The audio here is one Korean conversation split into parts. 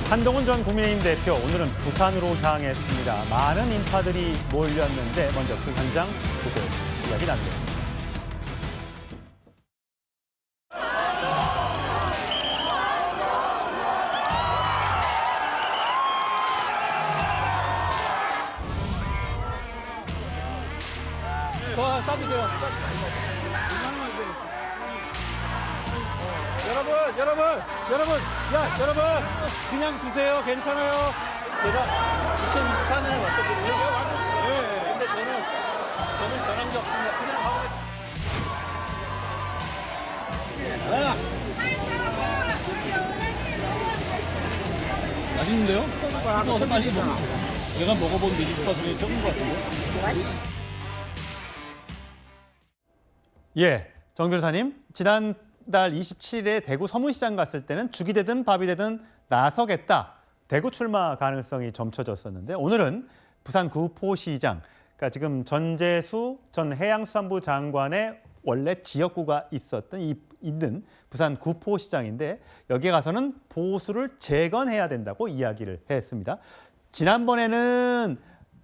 한동훈 전 국민의힘 대표 오늘은 부산으로 향했습니다. 많은 인파들이 몰렸는데 먼저 그 현장 보고 이야기 나누겠습니다. 더 싸주세요. 여러분, 그냥 두세요. 괜찮아요. 제가 2024년에 왔거든요. 네, 근데 저는 변한 게 없습니다. 그냥 하고 맛있는데요? 어서 빨리 먹어. 내가 먹어본 미니파 중에 적은 것 같은데. 예, 정 변호사님, 지난달 27일에 대구 서문시장 갔을 때는 죽이 되든 밥이 되든 나서겠다. 대구 출마 가능성이 점쳐졌었는데 오늘은 부산 구포시장, 그러니까 지금 전재수 전 해양수산부 장관의 원래 지역구가 있는 부산 구포시장인데 여기에 가서는 보수를 재건해야 된다고 이야기를 했습니다. 지난번에는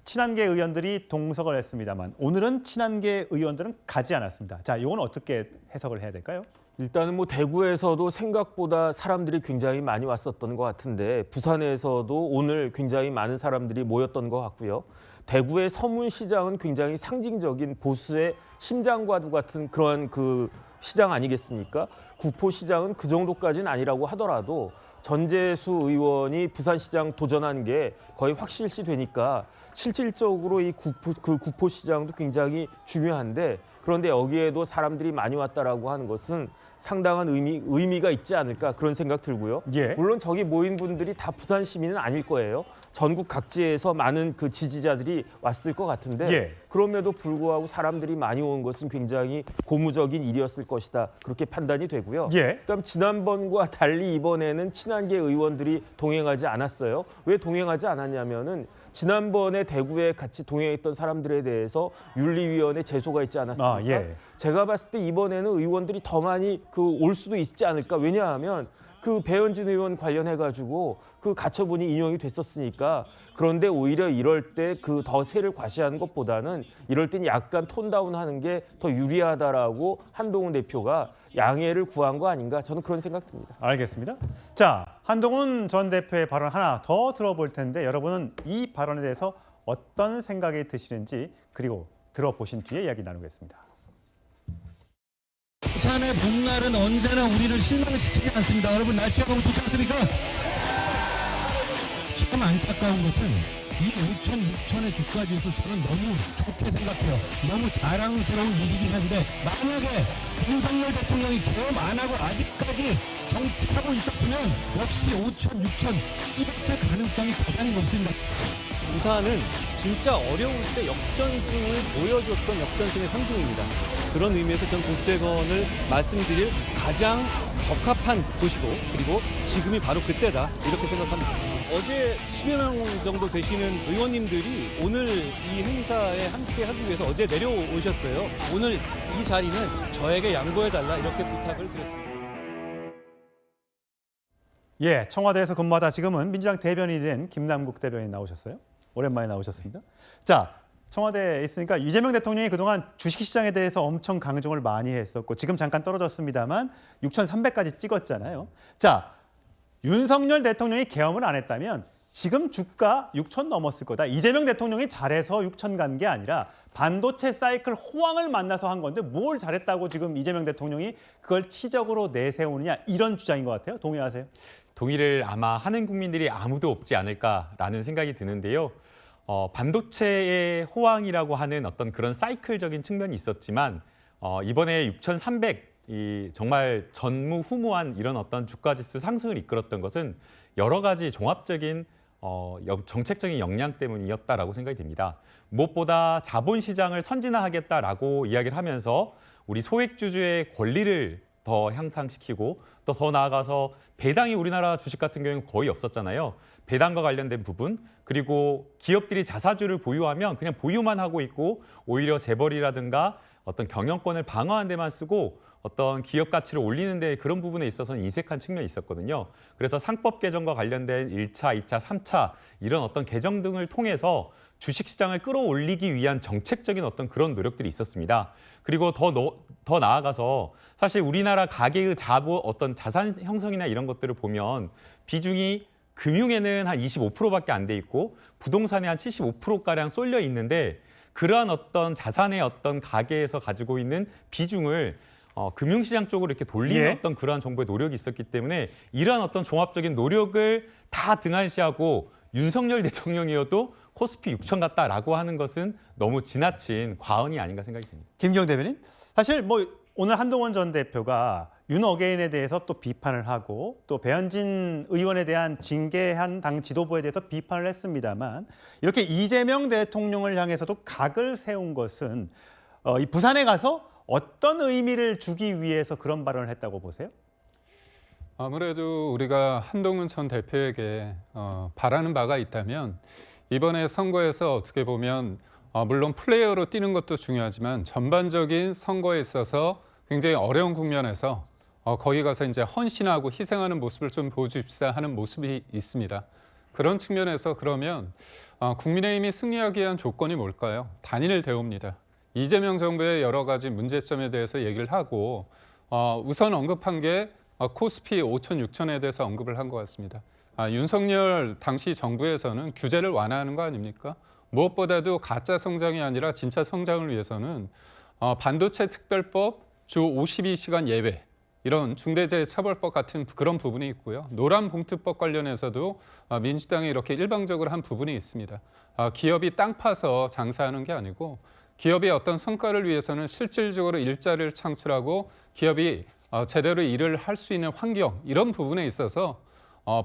친한계 의원들이 동석을 했습니다만 오늘은 친한계 의원들은 가지 않았습니다. 자, 이건 어떻게 해석을 해야 될까요? 일단은 뭐 대구에서도 생각보다 사람들이 굉장히 많이 왔었던 것 같은데 부산에서도 오늘 굉장히 많은 사람들이 모였던 것 같고요. 대구의 서문시장은 굉장히 상징적인 보수의 심장과도 같은 그런 그 시장 아니겠습니까? 구포시장은 그 정도까지는 아니라고 하더라도 전재수 의원이 부산시장 도전한 게 거의 확실시 되니까 실질적으로 이 구포시장도 굉장히 중요한데 그런데 여기에도 사람들이 많이 왔다라고 하는 것은 상당한 의미가 있지 않을까 그런 생각 들고요. 예. 물론 저기 모인 분들이 다 부산 시민은 아닐 거예요. 전국 각지에서 많은 그 지지자들이 왔을 것 같은데 예. 그럼에도 불구하고 사람들이 많이 온 것은 굉장히 고무적인 일이었을 것이다. 그렇게 판단이 되고요. 예. 그럼 지난번과 달리 이번에는 친한계 의원들이 동행하지 않았어요. 왜 동행하지 않았냐면은 지난번에 대구에 같이 동행했던 사람들에 대해서 윤리위원회 제소가 있지 않았습니까? 아, 예. 제가 봤을 때 이번에는 의원들이 더 많이 올 수도 있지 않을까. 왜냐하면 그 배현진 의원 관련해가지고 그 가처분이 인용이 됐었으니까 그런데 오히려 이럴 때 그 더 세를 과시하는 것보다는 이럴 땐 약간 톤다운하는 게 더 유리하다라고 한동훈 대표가 양해를 구한 거 아닌가 저는 그런 생각 듭니다. 알겠습니다. 자, 한동훈 전 대표의 발언 하나 더 들어볼 텐데 여러분은 이 발언에 대해서 어떤 생각이 드시는지 그리고 들어보신 뒤에 이야기 나누겠습니다. 부산의 봄날은 언제나 우리를 실망시키지 않습니다. 여러분 날씨가 너무 좋지 않습니까? 참 안타까운 것은 이 5천, 6천의 주가지수 저는 너무 좋게 생각해요. 너무 자랑스러운 일이긴 한데 만약에 윤석열 대통령이 계엄 안 하고 아직까지 정치하고 있었으면 역시 5천, 6천 찍었을 가능성이 대단히 높습니다. 부산은 진짜 어려울 때 역전승을 보여줬던 역전승의 상징입니다. 그런 의미에서 전 보수재건을 말씀드릴 가장 적합한 곳이고 그리고 지금이 바로 그때다 이렇게 생각합니다. 어제 10여 명 정도 되시는 의원님들이 오늘 이 행사에 함께 하기 위해서 어제 내려오셨어요. 오늘 이 자리는 저에게 양보해달라 이렇게 부탁을 드렸습니다. 예, 청와대에서 근무하다 지금은 민주당 대변인이 된 김남국 대변인 나오셨어요. 오랜만에 나오셨습니다. 자, 청와대에 있으니까 이재명 대통령이 그동안 주식시장에 대해서 엄청 강조를 많이 했었고 지금 잠깐 떨어졌습니다만 6,300까지 찍었잖아요. 자, 윤석열 대통령이 계엄을 안 했다면 지금 주가 6천 넘었을 거다. 이재명 대통령이 잘해서 6천 간 게 아니라 반도체 사이클 호황을 만나서 한 건데 뭘 잘했다고 지금 이재명 대통령이 그걸 치적으로 내세우느냐 이런 주장인 것 같아요. 동의하세요? 동의를 아마 하는 국민들이 아무도 없지 않을까라는 생각이 드는데요. 반도체의 호황이라고 하는 어떤 그런 사이클적인 측면이 있었지만 이번에 6,300 정말 전무후무한 이런 어떤 주가지수 상승을 이끌었던 것은 여러 가지 종합적인 정책적인 역량 때문이었다라고 생각이 됩니다. 무엇보다 자본시장을 선진화하겠다라고 이야기를 하면서 우리 소액주주의 권리를 더 향상시키고 또 더 나아가서 배당이 우리나라 주식 같은 경우는 거의 없었잖아요. 배당과 관련된 부분 그리고 기업들이 자사주를 보유하면 그냥 보유만 하고 있고 오히려 재벌이라든가 어떤 경영권을 방어하는 데만 쓰고 어떤 기업 가치를 올리는 데 그런 부분에 있어서는 인색한 측면이 있었거든요. 그래서 상법 개정과 관련된 1차, 2차, 3차 이런 어떤 개정 등을 통해서 주식시장을 끌어올리기 위한 정책적인 어떤 그런 노력들이 있었습니다. 그리고 더 나아가서 사실 우리나라 가계의 어떤 자산 형성이나 이런 것들을 보면 비중이 금융에는 한 25%밖에 안 돼 있고 부동산에 한 75%가량 쏠려 있는데 그러한 어떤 자산의 어떤 가계에서 가지고 있는 비중을 금융시장 쪽으로 이렇게 돌리는 예. 어떤 그러한 정부의 노력이 있었기 때문에 이러한 어떤 종합적인 노력을 다 등한시하고 윤석열 대통령이어도 코스피 6천 같다라고 하는 것은 너무 지나친 과언이 아닌가 생각이 듭니다. 김경 대변인, 사실 뭐 오늘 한동훈 전 대표가 윤어게인에 대해서 또 비판을 하고 또 배현진 의원에 대한 징계한 당 지도부에 대해서 비판을 했습니다만 이렇게 이재명 대통령을 향해서도 각을 세운 것은 이 부산에 가서 어떤 의미를 주기 위해서 그런 발언을 했다고 보세요? 아무래도 우리가 한동훈 전 대표에게 바라는 바가 있다면 이번에 선거에서 어떻게 보면 물론 플레이어로 뛰는 것도 중요하지만 전반적인 선거에 있어서 굉장히 어려운 국면에서 거기 가서 이제 헌신하고 희생하는 모습을 좀 보여줍시다 하는 모습이 있습니다. 그런 측면에서 그러면 국민의힘이 승리하기 위한 조건이 뭘까요? 단일 대우입니다. 이재명 정부의 여러 가지 문제점에 대해서 얘기를 하고 우선 언급한 게 코스피 5천, 6천에 대해서 언급을 한 것 같습니다. 윤석열 당시 정부에서는 규제를 완화하는 거 아닙니까? 무엇보다도 가짜 성장이 아니라 진짜 성장을 위해서는 반도체 특별법, 주 52시간 예외, 이런 중대재해처벌법 같은 그런 부분이 있고요. 노란봉투법 관련해서도 민주당이 이렇게 일방적으로 한 부분이 있습니다. 기업이 땅 파서 장사하는 게 아니고 기업의 어떤 성과를 위해서는 실질적으로 일자리를 창출하고 기업이 제대로 일을 할 수 있는 환경, 이런 부분에 있어서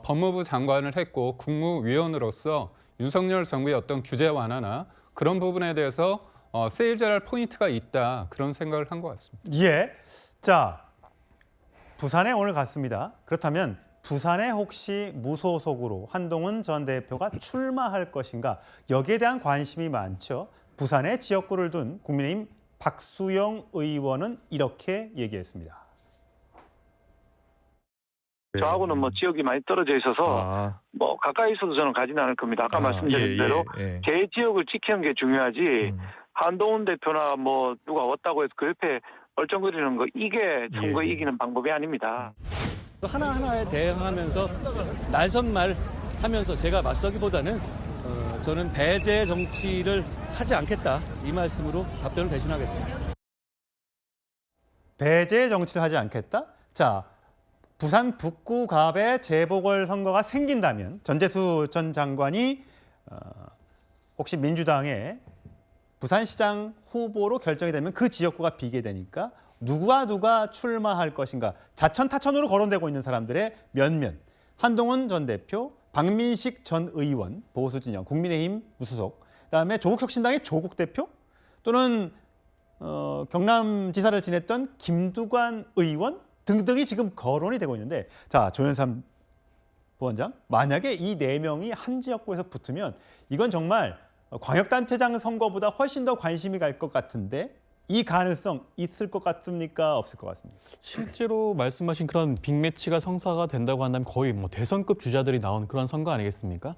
법무부 장관을 했고 국무위원으로서 윤석열 정부의 어떤 규제 완화나 그런 부분에 대해서 세일즈할 포인트가 있다, 그런 생각을 한 것 같습니다. 예. 자, 부산에 오늘 갔습니다. 그렇다면 부산에 혹시 무소속으로 한동훈 전 대표가 출마할 것인가? 여기에 대한 관심이 많죠. 부산에 지역구를 둔 국민의힘 박수영 의원은 이렇게 얘기했습니다. 저하고는 뭐 지역이 많이 떨어져 있어서 뭐 가까이 있어도 저는 가지는 않을 겁니다. 아까 말씀드린 대로 제 지역을 지키는 게 중요하지 한동훈 대표나 뭐 누가 왔다고 해서 그 옆에 얼쩡거리는 거, 이게 선거에 이기는 방법이 아닙니다. 하나하나에 대응하면서 날선말 하면서 제가 맞서기보다는 저는 배제 정치를 하지 않겠다, 이 말씀으로 답변을 대신하겠습니다. 배제 정치를 하지 않겠다? 자, 부산 북구갑에 재보궐선거가 생긴다면 전재수 전 장관이 혹시 민주당의 부산시장 후보로 결정이 되면 그 지역구가 비게 되니까 누가 출마할 것인가, 자천타천으로 거론되고 있는 사람들의 면면, 한동훈 전 대표, 박민식 전 의원, 보수진영, 국민의힘 무소속, 그다음에 조국혁신당의 조국 대표 또는 경남지사를 지냈던 김두관 의원 등등이 지금 거론이 되고 있는데, 자, 조현삼 부원장, 만약에 이 4명이 한 지역구에서 붙으면 이건 정말 광역단체장 선거보다 훨씬 더 관심이 갈 것 같은데 이 가능성 있을 것 같습니까? 없을 것 같습니까? 실제로 말씀하신 그런 빅매치가 성사가 된다고 한다면 거의 뭐 대선급 주자들이 나온 그런 선거 아니겠습니까?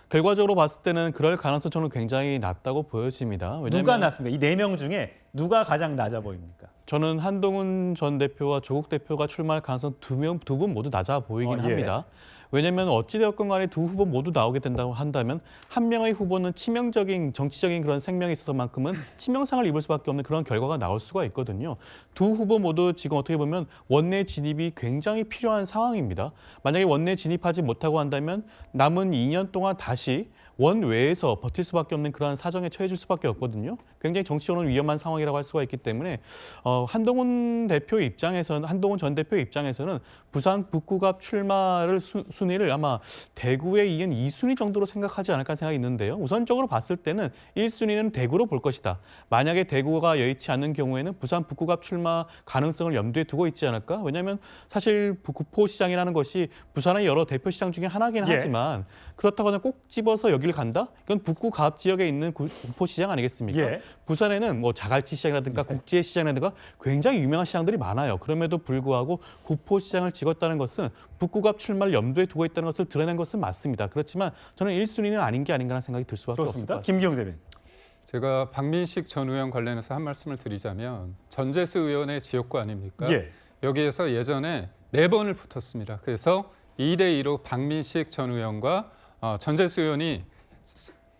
결과적으로 봤을 때는 그럴 가능성 저는 굉장히 낮다고 보여집니다. 왜냐하면 누가 낮습니까? 이 4명 중에 누가 가장 낮아 보입니까? 저는 한동훈 전 대표와 조국 대표가 출마할 가능성 두 분 모두 낮아 보이긴 예. 합니다. 왜냐하면 어찌되었건 간에 두 후보 모두 나오게 된다고 한다면 한 명의 후보는 치명적인 정치적인 그런 생명에 있어서만큼은 치명상을 입을 수밖에 없는 그런 결과가 나올 수가 있거든요. 두 후보 모두 지금 어떻게 보면 원내 진입이 굉장히 필요한 상황입니다. 만약에 원내 진입하지 못하고 한다면 남은 2년 동안 다시 원외에서 버틸 수밖에 없는 그러한 사정에 처해질 수밖에 없거든요. 굉장히 정치적으로 위험한 상황이라고 할 수가 있기 때문에 한동훈 전 대표의 입장에서는 부산 북구갑 출마를 순위를 아마 대구에 이은 2순위 정도로 생각하지 않을까 생각이 있는데요. 우선적으로 봤을 때는 1순위는 대구로 볼 것이다. 만약에 대구가 여의치 않는 경우에는 부산 북구갑 출마 가능성을 염두에 두고 있지 않을까? 왜냐하면 사실 구포시장이라는 것이 부산의 여러 대표 시장 중에 하나긴 하지만 그렇다고 하면 꼭 집어서 여기 여길 간다? 이건 북구 가압 지역에 있는 구포시장 아니겠습니까? 예. 부산에는 뭐 자갈치 시장이라든가 국제 시장이라든가 굉장히 유명한 시장들이 많아요. 그럼에도 불구하고 구포시장을 찍었다는 것은 북구갑 출마를 염두에 두고 있다는 것을 드러낸 것은 맞습니다. 그렇지만 저는 1순위는 아닌 게 아닌가 하는 생각이 들 수밖에 없을 것 좋습니다. 같습니다. 김기영 대변인. 제가 박민식 전 의원 관련해서 한 말씀을 드리자면 전재수 의원의 지역구 아닙니까? 예. 여기에서 예전에 4번을 붙었습니다. 그래서 2대2로 박민식 전 의원과 전재수 의원이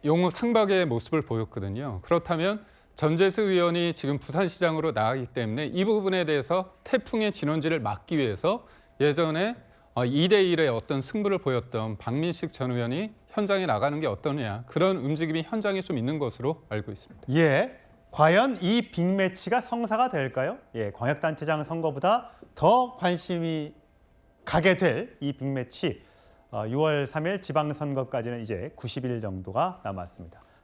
용호 상박의 모습을 보였거든요. 그렇다면 전재수 의원이 지금 부산시장으로 나가기 때문에 이 부분에 대해서 태풍의 진원지를 막기 위해서 예전에 2대1의 어떤 승부를 보였던 박민식 전 의원이 현장에 나가는 게 어떠냐, 그런 움직임이 현장에 좀 있는 것으로 알고 있습니다. 예. 과연 이 빅매치가 성사가 될까요? 예, 광역단체장 선거보다 더 관심이 가게 될 이 빅매치. 6월 3일 지방선거까지는 이제 90일 정도가 남았습니다.